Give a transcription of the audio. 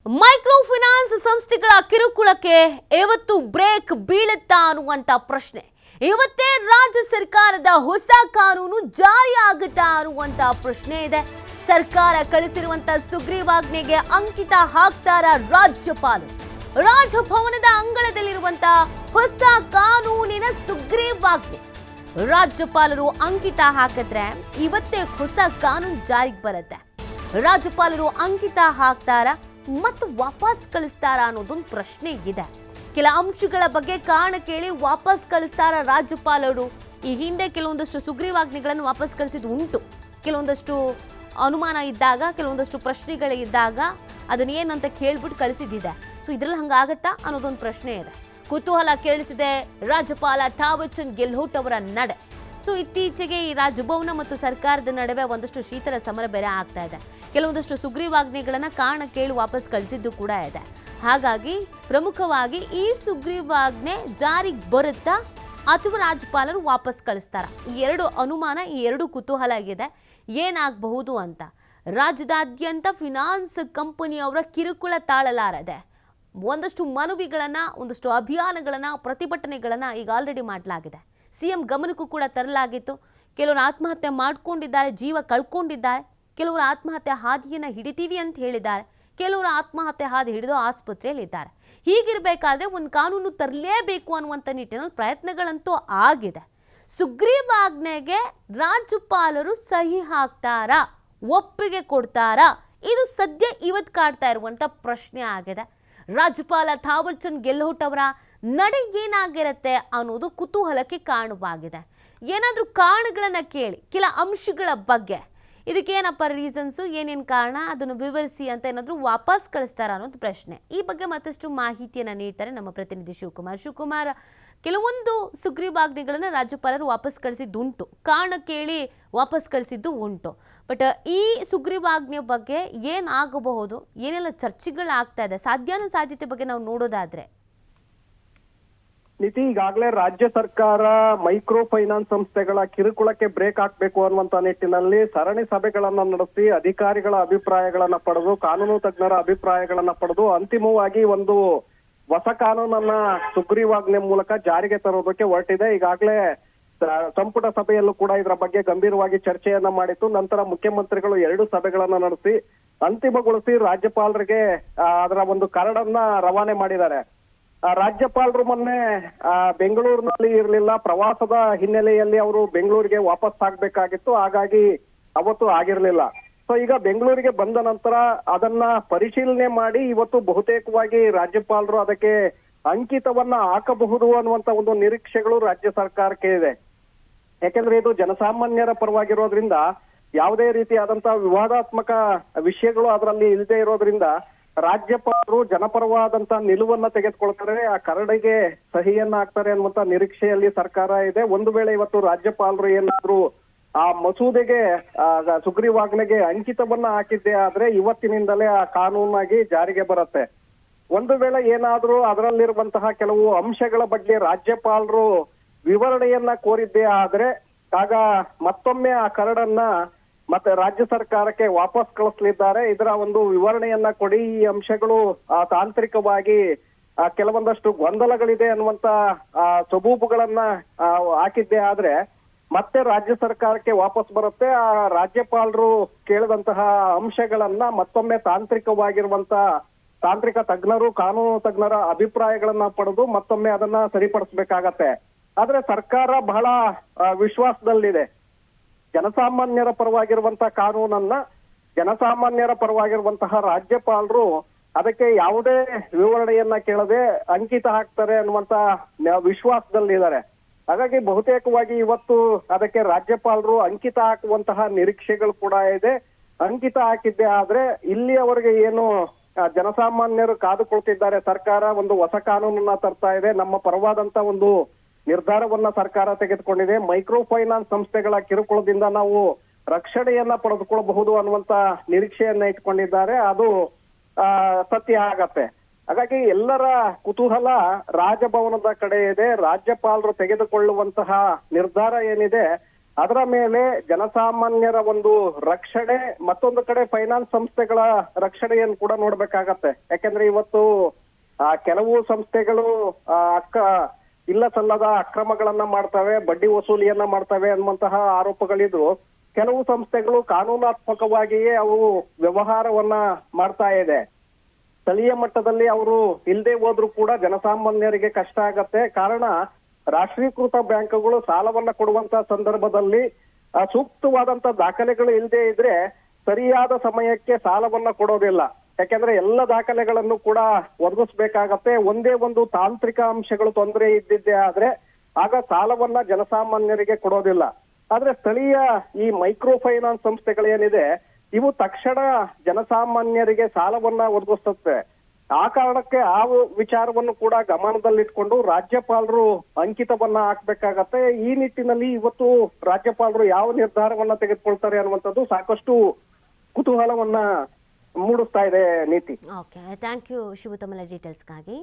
Micro finance ಸಂಸ್ಥೆಗಳ ಕಿರುಕುಳಕ್ಕೆ ಯಾವತ್ತು break ಬೀಳುತ್ತಾ ಅನ್ನುವಂತ ಪ್ರಶ್ನೆ. ಇವತ್ತೇ ರಾಜ್ಯ ಸರ್ಕಾರದ ಹೊಸ ಕಾನೂನು ಜಾರಿಯಾಗುತ್ತಾ ಅನ್ನುವಂತ ಪ್ರಶ್ನೆ ಇದೆ. ಸರ್ಕಾರ ಕಳಿಸಿರುವಂತ ಸುಗ್ರೀವಾಜ್ಞೆಗೆ ಅಂಕಿತ ಹಾಕ್ತಾರ ರಾಜ್ಯಪಾಲರು. ರಾಜಭವನದ ಅಂಗಳದಲ್ಲಿರುವಂತ ಹೊಸ ಕಾನೂನಿನ ಸುಗ್ರೀವಾಜ್ಞೆ ರಾಜ್ಯಪಾಲರು ಅಂಕಿತ ಹಾಕಿದ್ರೆ ಇವತ್ತೇ ಹೊಸ ಕಾನೂನು ಜಾರಿಗೆ ಬರುತ್ತೆ. ರಾಜ್ಯಪಾಲರು ಅಂಕಿತ ಹಾಕ್ತಾರ ಮತ್ತು ವಾಪಸ್ ಕಳಿಸ್ತಾರ ಅನ್ನೋದೊಂದು ಪ್ರಶ್ನೆ ಇದೆ. ಕೆಲ ಅಂಶಗಳ ಬಗ್ಗೆ ಕಾರಣ ಕೇಳಿ ವಾಪಸ್ ಕಳಿಸ್ತಾರ ರಾಜ್ಯಪಾಲರು. ಈ ಹಿಂದೆ ಕೆಲವೊಂದಷ್ಟು ಸುಗ್ರೀವಾಜ್ಞೆಗಳನ್ನು ವಾಪಸ್ ಕಳಿಸಿದ್ದು ಉಂಟು. ಕೆಲವೊಂದಷ್ಟು ಅನುಮಾನ ಇದ್ದಾಗ, ಕೆಲವೊಂದಷ್ಟು ಪ್ರಶ್ನೆಗಳಿದ್ದಾಗ ಅದನ್ನೇನಂತ ಕೇಳ್ಬಿಟ್ಟು ಕಳಿಸಿದ್ದಿದೆ. ಸೊ ಇದ್ರಲ್ಲಿ ಹಂಗಾಗತ್ತಾ ಅನ್ನೋದೊಂದು ಪ್ರಶ್ನೆ ಇದೆ. ಕುತೂಹಲ ಕೇಳಿಸಿದೆ ರಾಜ್ಯಪಾಲ ಥಾವರ್ ಚಂದ್ ಗೆಹ್ಲೋಟ್ ಅವರ ನಡೆ. ಸೊ ಇತ್ತೀಚೆಗೆ ಈ ರಾಜಭವನ ಮತ್ತು ಸರ್ಕಾರದ ನಡುವೆ ಒಂದಷ್ಟು ಶೀತಲ ಸಮರ ಬೇರೆ ಆಗ್ತಾ ಇದೆ. ಕೆಲವೊಂದಷ್ಟು ಸುಗ್ರೀವಾಜ್ಞೆಗಳನ್ನ ಕಾರಣ ಕೇಳಿ ವಾಪಸ್ ಕಳಿಸಿದ್ದು ಕೂಡ ಇದೆ. ಹಾಗಾಗಿ ಪ್ರಮುಖವಾಗಿ ಈ ಸುಗ್ರೀವಾಜ್ಞೆ ಜಾರಿಗೆ ಬರುತ್ತಾ ಅಥವಾ ರಾಜ್ಯಪಾಲರು ವಾಪಸ್ ಕಳಿಸ್ತಾರ, ಈ ಎರಡು ಅನುಮಾನ, ಈ ಎರಡು ಕುತೂಹಲ ಆಗಿದೆ. ಏನಾಗಬಹುದು ಅಂತ. ರಾಜ್ಯದಾದ್ಯಂತ ಫಿನಾನ್ಸ್ ಕಂಪನಿಯವರ ಕಿರುಕುಳ ತಾಳಲಾರದೆ ಒಂದಷ್ಟು ಮನವಿಗಳನ್ನ, ಒಂದಷ್ಟು ಅಭಿಯಾನಗಳನ್ನ, ಪ್ರತಿಭಟನೆಗಳನ್ನ ಈಗ ಆಲ್ರೆಡಿ ಮಾಡಲಾಗಿದೆ. ಸಿಎಂ ಗಮನಕ್ಕೂ ಕೂಡ ತರಲಾಗಿತ್ತು. ಕೆಲವರು ಆತ್ಮಹತ್ಯೆ ಮಾಡ್ಕೊಂಡಿದ್ದಾರೆ, ಜೀವ ಕಳ್ಕೊಂಡಿದ್ದಾರೆ. ಕೆಲವರು ಆತ್ಮಹತ್ಯೆ ಹಾದಿಯನ್ನು ಹಿಡಿತೀವಿ ಅಂತ ಹೇಳಿದ್ದಾರೆ. ಕೆಲವರು ಆತ್ಮಹತ್ಯೆ ಹಾದಿ ಹಿಡಿದು ಆಸ್ಪತ್ರೆಯಲ್ಲಿ ಇದ್ದಾರೆ. ಹೀಗಿರಬೇಕಾದ್ರೆ ಒಂದು ಕಾನೂನು ತರಲೇಬೇಕು ಅನ್ನುವಂಥ ನಿಟ್ಟಿನಲ್ಲಿ ಪ್ರಯತ್ನಗಳಂತೂ ಆಗಿದೆ. ಸುಗ್ರೀವಾಜ್ಞೆಗೆ ರಾಜ್ಯಪಾಲರು ಸಹಿ ಹಾಕ್ತಾರಾ, ಒಪ್ಪಿಗೆ ಕೊಡ್ತಾರಾ? ಇದು ಸದ್ಯ ಇವತ್ತು ಕಾಡ್ತಾ ಇರುವಂಥ ಪ್ರಶ್ನೆ ಆಗಿದೆ. ರಾಜ್ಯಪಾಲ ಥಾವರ್ ಚಂದ್ ಗೆಹ್ಲೋಟ್ ಅವರ ನಡೆ ಏನಾಗಿರುತ್ತೆ ಅನ್ನೋದು ಕುತೂಹಲಕ್ಕೆ ಕಾರಣವಾಗಿದೆ. ಏನಾದರೂ ಕಾರಣಗಳನ್ನು ಕೇಳಿ ಕೆಲ ಅಂಶಗಳ ಬಗ್ಗೆ ಇದಕ್ಕೇನಪ್ಪ ರೀಸನ್ಸು, ಏನೇನು ಕಾರಣ, ಅದನ್ನು ವಿವರಿಸಿ ಅಂತ ಏನಾದರೂ ವಾಪಸ್ ಕಳಿಸ್ತಾರ ಅನ್ನೋದು ಪ್ರಶ್ನೆ. ಈ ಬಗ್ಗೆ ಮತ್ತಷ್ಟು ಮಾಹಿತಿಯನ್ನು ನೀಡ್ತಾರೆ ನಮ್ಮ ಪ್ರತಿನಿಧಿ ಶಿವಕುಮಾರ್. ಕೆಲವೊಂದು ಸುಗ್ರೀವಾಜ್ಞೆಗಳನ್ನು ರಾಜ್ಯಪಾಲರು ವಾಪಸ್ ಕಳಿಸಿದ್ದುಂಟು, ಕಾರಣ ಕೇಳಿ ವಾಪಸ್ ಕಳಿಸಿದ್ದು ಉಂಟು. ಬಟ್ ಈ ಸುಗ್ರೀವಾಜ್ಞೆ ಬಗ್ಗೆ ಏನಾಗಬಹುದು, ಏನೆಲ್ಲ ಚರ್ಚೆಗಳಾಗ್ತಾ ಇದೆ, ಸಾಧ್ಯತೆ ಬಗ್ಗೆ ನಾವು ನೋಡೋದಾದ್ರೆ ನಿತಿ, ಈಗಾಗಲೇ ರಾಜ್ಯ ಸರ್ಕಾರ ಮೈಕ್ರೋ ಫೈನಾನ್ಸ್ ಸಂಸ್ಥೆಗಳ ಕಿರುಕುಳಕ್ಕೆ ಬ್ರೇಕ್ ಹಾಕಬೇಕು ಅನ್ನುವಂತ ನಿಟ್ಟಿನಲ್ಲಿ ಸರಣಿ ಸಭೆಗಳನ್ನ ನಡೆಸಿ ಅಧಿಕಾರಿಗಳ ಅಭಿಪ್ರಾಯಗಳನ್ನ ಪಡೆದು, ಕಾನೂನು ತಜ್ಞರ ಅಭಿಪ್ರಾಯಗಳನ್ನ ಪಡೆದು ಅಂತಿಮವಾಗಿ ಒಂದು ಹೊಸ ಕಾನೂನನ್ನ ಸುಗ್ರೀವಾಜ್ಞೆ ಮೂಲಕ ಜಾರಿಗೆ ತರೋದಕ್ಕೆ ಹೊರಟಿದೆ. ಈಗಾಗಲೇ ಸಂಪುಟ ಸಭೆಯಲ್ಲೂ ಕೂಡ ಇದರ ಬಗ್ಗೆ ಗಂಭೀರವಾಗಿ ಚರ್ಚೆಯನ್ನ ಮಾಡಿತ್ತು. ನಂತರ ಮುಖ್ಯಮಂತ್ರಿಗಳು 2 ಸಭೆಗಳನ್ನ ನಡೆಸಿ ಅಂತಿಮಗೊಳಿಸಿ ರಾಜ್ಯಪಾಲರಿಗೆ ಅದರ ಒಂದು ಕರಡನ್ನ ರವಾನೆ ಮಾಡಿದ್ದಾರೆ. ರಾಜ್ಯಪಾಲರು ಮೊನ್ನೆ ಬೆಂಗಳೂರಿನಲ್ಲಿ ಇರಲಿಲ್ಲ, ಪ್ರವಾಸದ ಹಿನ್ನೆಲೆಯಲ್ಲಿ ಅವರು ಬೆಂಗಳೂರಿಗೆ ವಾಪಸ್ ಆಗ್ಬೇಕಾಗಿತ್ತು. ಹಾಗಾಗಿ ಅವತ್ತು ಆಗಿರ್ಲಿಲ್ಲ. ಸೊ ಈಗ ಬೆಂಗಳೂರಿಗೆ ಬಂದ ನಂತರ ಅದನ್ನ ಪರಿಶೀಲನೆ ಮಾಡಿ ಇವತ್ತು ಬಹುತೇಕವಾಗಿ ರಾಜ್ಯಪಾಲರು ಅದಕ್ಕೆ ಅಂಕಿತವನ್ನ ಹಾಕಬಹುದು ಅನ್ನುವಂತ ಒಂದು ನಿರೀಕ್ಷೆಗಳು ರಾಜ್ಯ ಸರ್ಕಾರಕ್ಕೆ ಇದೆ. ಯಾಕೆಂದ್ರೆ ಇದು ಜನಸಾಮಾನ್ಯರ ಪರವಾಗಿರೋದ್ರಿಂದ ಯಾವುದೇ ರೀತಿಯಾದಂತಹ ವಿವಾದಾತ್ಮಕ ವಿಷಯಗಳು ಅದರಲ್ಲಿ ಇಲ್ಲದೆ ಇರೋದ್ರಿಂದ ರಾಜ್ಯಪಾಲರು ಜನಪರವಾದಂತ ನಿಲುವನ್ನ ತೆಗೆದುಕೊಳ್ತಾರೆ, ಆ ಕರಡಿಗೆ ಸಹಿಯನ್ನ ಹಾಕ್ತಾರೆ ಅನ್ನುವಂತ ನಿರೀಕ್ಷೆಯಲ್ಲಿ ಸರ್ಕಾರ ಇದೆ. ಒಂದು ವೇಳೆ ಇವತ್ತು ರಾಜ್ಯಪಾಲರು ಏನಾದ್ರು ಆ ಮಸೂದೆಗೆ ಸುಗ್ರೀವಾಜ್ಞೆಗೆ ಅಂಕಿತವನ್ನ ಹಾಕಿದ್ದೆ ಆದ್ರೆ ಇವತ್ತಿನಿಂದಲೇ ಆ ಕಾನೂನಾಗಿ ಜಾರಿಗೆ ಬರುತ್ತೆ. ಒಂದು ವೇಳೆ ಏನಾದ್ರೂ ಅದರಲ್ಲಿರುವಂತಹ ಕೆಲವು ಅಂಶಗಳ ಬಗ್ಗೆ ರಾಜ್ಯಪಾಲರು ವಿವರಣೆಯನ್ನ ಕೋರಿದ್ದೇ ಆದ್ರೆ ಆಗ ಮತ್ತೊಮ್ಮೆ ಆ ಕರಡನ್ನ ಮತ್ತೆ ರಾಜ್ಯ ಸರ್ಕಾರಕ್ಕೆ ವಾಪಸ್ ಕಳಿಸ್ಲಿದ್ದಾರೆ. ಇದರ ಒಂದು ವಿವರಣೆಯನ್ನ ಕೊಡಿ, ಈ ಅಂಶಗಳು ತಾಂತ್ರಿಕವಾಗಿ ಕೆಲವೊಂದಷ್ಟು ಗೊಂದಲಗಳಿದೆ ಅನ್ನುವಂತ ಸಬೂಬುಗಳನ್ನ ಹಾಕಿದ್ದೆ ಆದ್ರೆ ಮತ್ತೆ ರಾಜ್ಯ ಸರ್ಕಾರಕ್ಕೆ ವಾಪಸ್ ಬರುತ್ತೆ. ಆ ರಾಜ್ಯಪಾಲರು ಕೇಳಿದಂತಹ ಅಂಶಗಳನ್ನ ಮತ್ತೊಮ್ಮೆ ತಾಂತ್ರಿಕ ತಜ್ಞರು, ಕಾನೂನು ತಜ್ಞರ ಅಭಿಪ್ರಾಯಗಳನ್ನ ಪಡೆದು ಮತ್ತೊಮ್ಮೆ ಅದನ್ನ ಸರಿಪಡಿಸ್ಬೇಕಾಗತ್ತೆ. ಆದ್ರೆ ಸರ್ಕಾರ ಬಹಳ ವಿಶ್ವಾಸದಲ್ಲಿದೆ. ಜನಸಾಮಾನ್ಯರ ಪರವಾಗಿರುವಂತಹ ಕಾನೂನನ್ನ ಜನಸಾಮಾನ್ಯರ ಪರವಾಗಿರುವಂತಹ ರಾಜ್ಯಪಾಲರು ಅದಕ್ಕೆ ಯಾವುದೇ ವಿವರಣೆಯನ್ನ ಕೇಳದೆ ಅಂಕಿತ ಹಾಕ್ತಾರೆ ಅನ್ನುವಂತ ವಿಶ್ವಾಸದಲ್ಲಿದ್ದಾರೆ. ಹಾಗಾಗಿ ಬಹುತೇಕವಾಗಿ ಇವತ್ತು ಅದಕ್ಕೆ ರಾಜ್ಯಪಾಲರು ಅಂಕಿತ ಹಾಕುವಂತಹ ನಿರೀಕ್ಷೆಗಳು ಕೂಡ ಇದೆ. ಅಂಕಿತ ಹಾಕಿದ್ದೆ ಆದ್ರೆ ಇಲ್ಲಿಯವರೆಗೆ ಏನು ಜನಸಾಮಾನ್ಯರು ಕಾದುಕೊಳ್ತಿದ್ದಾರೆ, ಸರ್ಕಾರ ಒಂದು ಹೊಸ ಕಾನೂನನ್ನ ತರ್ತಾ ಇದೆ, ನಮ್ಮ ಪರವಾದಂತ ಒಂದು ನಿರ್ಧಾರವನ್ನ ಸರ್ಕಾರ ತೆಗೆದುಕೊಂಡಿದೆ, ಮೈಕ್ರೋ ಫೈನಾನ್ಸ್ ಸಂಸ್ಥೆಗಳ ಕಿರುಕುಳದಿಂದ ನಾವು ರಕ್ಷಣೆಯನ್ನ ಪಡೆದುಕೊಳ್ಳಬಹುದು ಅನ್ನುವಂತ ನಿರೀಕ್ಷೆಯನ್ನ ಇಟ್ಕೊಂಡಿದ್ದಾರೆ. ಅದು ಸತ್ಯ ಆಗತ್ತೆ. ಹಾಗಾಗಿ ಎಲ್ಲರ ಕುತೂಹಲ ರಾಜಭವನದ ಕಡೆ ಇದೆ. ರಾಜ್ಯಪಾಲರು ತೆಗೆದುಕೊಳ್ಳುವಂತಹ ನಿರ್ಧಾರ ಏನಿದೆ ಅದರ ಮೇಲೆ ಜನಸಾಮಾನ್ಯರ ಒಂದು ರಕ್ಷಣೆ, ಮತ್ತೊಂದು ಕಡೆ ಫೈನಾನ್ಸ್ ಸಂಸ್ಥೆಗಳ ರಕ್ಷಣೆಯನ್ನು ಕೂಡ ನೋಡ್ಬೇಕಾಗತ್ತೆ. ಯಾಕಂದ್ರೆ ಇವತ್ತು ಕೆಲವು ಸಂಸ್ಥೆಗಳು ಇಲ್ಲ ಸಲ್ಲದ ಅಕ್ರಮಗಳನ್ನ ಮಾಡ್ತವೆ, ಬಡ್ಡಿ ವಸೂಲಿಯನ್ನ ಮಾಡ್ತವೆ ಅನ್ನುವಂತಹ ಆರೋಪಗಳಿದ್ರು. ಕೆಲವು ಸಂಸ್ಥೆಗಳು ಕಾನೂನಾತ್ಮಕವಾಗಿಯೇ ಅವು ವ್ಯವಹಾರವನ್ನ ಮಾಡ್ತಾ ಇದೆ. ಸ್ಥಳೀಯ ಮಟ್ಟದಲ್ಲಿ ಅವರು ಇಲ್ಲದೆ ಹೋದ್ರೂ ಕೂಡ ಜನಸಾಮಾನ್ಯರಿಗೆ ಕಷ್ಟ ಆಗತ್ತೆ. ಕಾರಣ ರಾಷ್ಟ್ರೀಕೃತ ಬ್ಯಾಂಕ್ಗಳು ಸಾಲವನ್ನ ಕೊಡುವಂತ ಸಂದರ್ಭದಲ್ಲಿ ಸೂಕ್ತವಾದಂತ ದಾಖಲೆಗಳು ಇಲ್ಲದೆ ಇದ್ರೆ ಸರಿಯಾದ ಸಮಯಕ್ಕೆ ಸಾಲವನ್ನ ಕೊಡೋದಿಲ್ಲ. ಯಾಕಂದ್ರೆ ಎಲ್ಲ ದಾಖಲೆಗಳನ್ನು ಕೂಡ ಒದಗಿಸ್ಬೇಕಾಗತ್ತೆ. ಒಂದೇ ಒಂದು ತಾಂತ್ರಿಕ ಅಂಶಗಳು ತೊಂದರೆ ಇದ್ದಿದ್ದೇ ಆದ್ರೆ ಆಗ ಸಾಲವನ್ನ ಜನಸಾಮಾನ್ಯರಿಗೆ ಕೊಡೋದಿಲ್ಲ. ಆದ್ರೆ ಸ್ಥಳೀಯ ಈ ಮೈಕ್ರೋ ಫೈನಾನ್ಸ್ ಸಂಸ್ಥೆಗಳೇನಿದೆ ಇವು ತಕ್ಷಣ ಜನಸಾಮಾನ್ಯರಿಗೆ ಸಾಲವನ್ನ ಒದಗಿಸುತ್ತೆ. ಆ ಕಾರಣಕ್ಕೆ ಆ ವಿಚಾರವನ್ನು ಕೂಡ ಗಮನದಲ್ಲಿಟ್ಕೊಂಡು ರಾಜ್ಯಪಾಲರು ಅಂಕಿತವನ್ನ ಹಾಕ್ಬೇಕಾಗತ್ತೆ. ಈ ನಿಟ್ಟಿನಲ್ಲಿ ಇವತ್ತು ರಾಜ್ಯಪಾಲರು ಯಾವ ನಿರ್ಧಾರವನ್ನ ತೆಗೆದುಕೊಳ್ತಾರೆ ಅನ್ನುವಂಥದ್ದು ಸಾಕಷ್ಟು ಕುತೂಹಲವನ್ನ ಮೂಡಿಸ್ತಾ ಇದೆ ನೀತಿ. ಓಕೆ, ಥ್ಯಾಂಕ್ ಯು ಶಿವು ತಮ್ಮ ಡೀಟೇಲ್ಸ್ಗಾಗಿ.